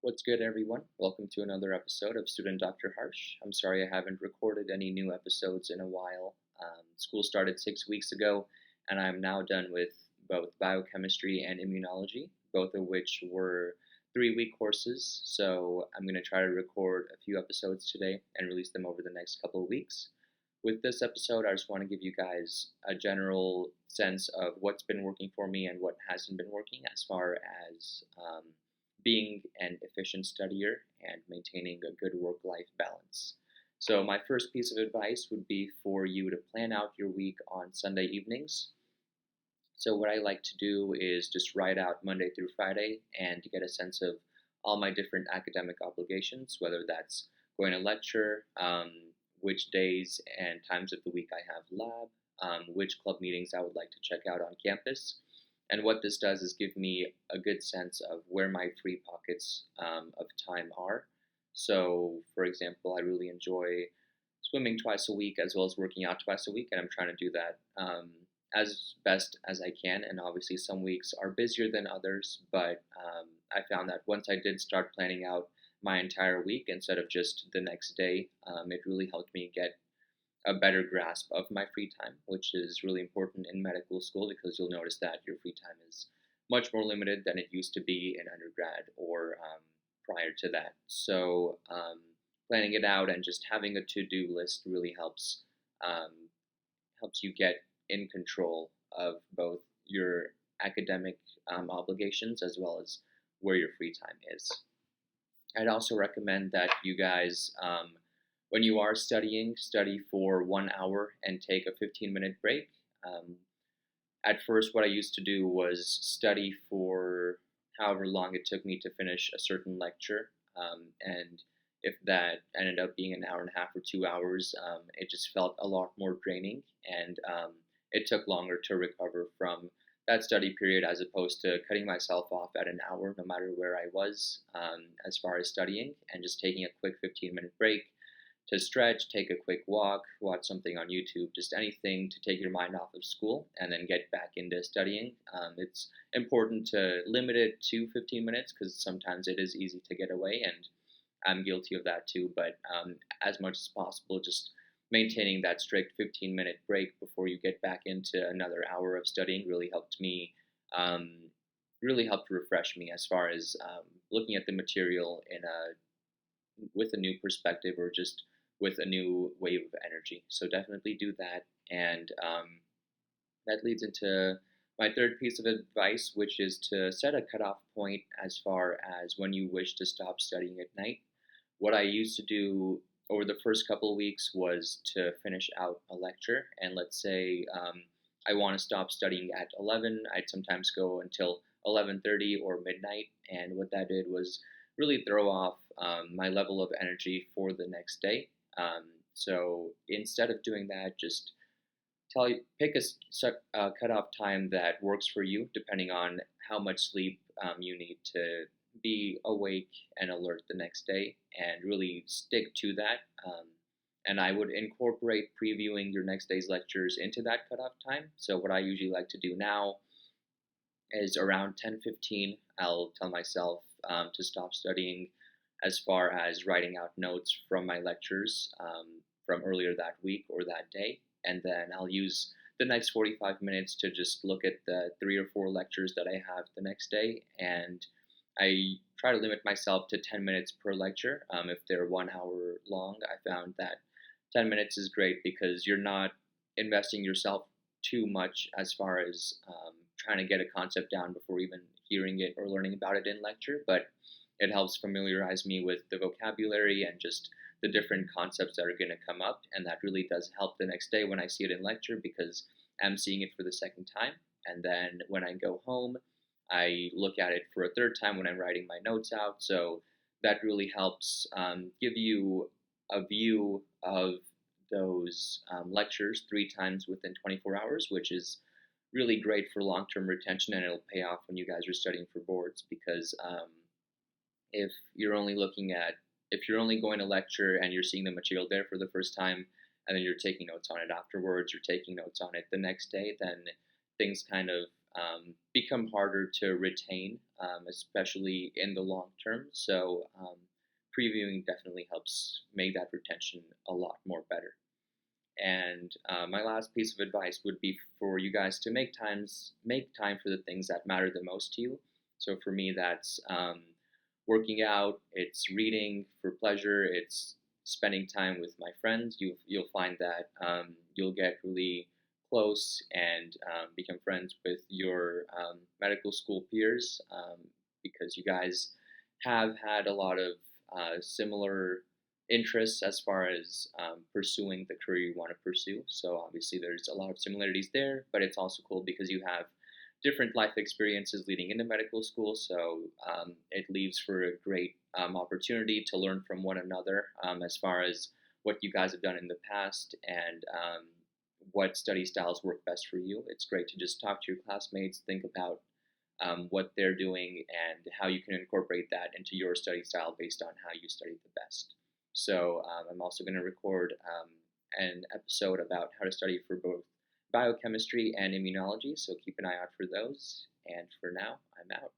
What's good, everyone? Welcome to another episode of Student Dr. Harsh. I'm sorry I haven't recorded any new episodes in a while. School started 6 weeks ago, and I'm now done with both biochemistry and immunology, both of which were 3 week courses. So I'm going to try to record a few episodes today and release them over the next couple of weeks. With this episode, I just want to give you guys a general sense of what's been working for me and what hasn't been working as far as being an efficient studier and maintaining a good work life balance. So, my first piece of advice would be for you to plan out your week on Sunday evenings. So, what I like to do is just write out Monday through Friday and to get a sense of all my different academic obligations, whether that's going to lecture, which days and times of the week I have lab, which club meetings I would like to check out on campus. And what this does is give me a good sense of where my free pockets of time are. So, for example, I really enjoy swimming twice a week as well as working out twice a week, and I'm trying to do that as best as I can. And obviously, some weeks are busier than others, but I found that once I did start planning out my entire week instead of just the next day, it really helped me get a better grasp of my free time, which is really important in medical school because you'll notice that your free time is much more limited than it used to be in undergrad or prior to that. So, planning it out and just having a to-do list really um, helps you get in control of both your academic obligations as well as where your free time is. I'd also recommend that you guys, when you are studying, study for 1 hour and take a 15-minute break. Um, at first, what I used to do was study for however long it took me to finish a certain lecture. And if that ended up being an hour and a half or 2 hours, it just felt a lot more draining. And it took longer to recover from that study period as opposed to cutting myself off at an hour, no matter where I was as far as studying, and just taking a quick 15-minute break to stretch, take a quick walk, watch something on YouTube, just anything to take your mind off of school and then get back into studying. It's important to limit it to 15 minutes because sometimes it is easy to get away, and I'm guilty of that too. But as much as possible, just maintaining that strict 15-minute break before you get back into another hour of studying really helped me. Really helped refresh me as far as looking at the material in a with a new perspective or just with a new wave of energy. So definitely do that. And that leads into my third piece of advice, which is to set a cutoff point as far as when you wish to stop studying at night. What I used to do over the first couple of weeks was to finish out a lecture, and let's say I want to stop studying at 11. I'd sometimes go until 11:30 or midnight, and what that did was really throw off my level of energy for the next day. So instead of doing that, just pick a cutoff time that works for you, depending on how much sleep you need to be awake and alert the next day, and really stick to that. And I would incorporate previewing your next day's lectures into that cutoff time. So what I usually like to do now is around 10:15, I'll tell myself to stop studying as far as writing out notes from my lectures from earlier that week or that day. And then I'll use the next 45 minutes to just look at the 3 or 4 lectures that I have the next day. And I try to limit myself to 10 minutes per lecture. If they're 1 hour long, I found that 10 minutes is great because you're not investing yourself too much as far as trying to get a concept down before even hearing it or learning about it in lecture, but it helps familiarize me with the vocabulary and just the different concepts that are going to come up, and that really does help the next day when I see it in lecture because I'm seeing it for the second time. And then when I go home, I look at it for a third time when I'm writing my notes out. So that really helps give you a view of those lectures 3 times within 24 hours, which is really great for long-term retention, and it'll pay off when you guys are studying for boards because if you're only looking at if you're only going to lecture and you're seeing the material there for the first time and then you're taking notes on it afterwards, you're taking notes on it the next day, then things kind of become harder to retain, especially in the long term. So previewing definitely helps make that retention a lot more better. And my last piece of advice would be for you guys to make time for the things that matter the most to you. So for me, that's working out, it's reading for pleasure, it's spending time with my friends. You'll find that you'll get really close and become friends with your medical school peers because you guys have had a lot of similar interests as far as pursuing the career you want to pursue. So obviously there's a lot of similarities there, but it's also cool because you have different life experiences leading into medical school. So it leaves for a great opportunity to learn from one another as far as what you guys have done in the past and what study styles work best for you. It's great to just talk to your classmates, think about what they're doing, and how you can incorporate that into your study style based on how you studied the best. So I'm also going to record an episode about how to study for both biochemistry and immunology, so keep an eye out for those. And for now, I'm out.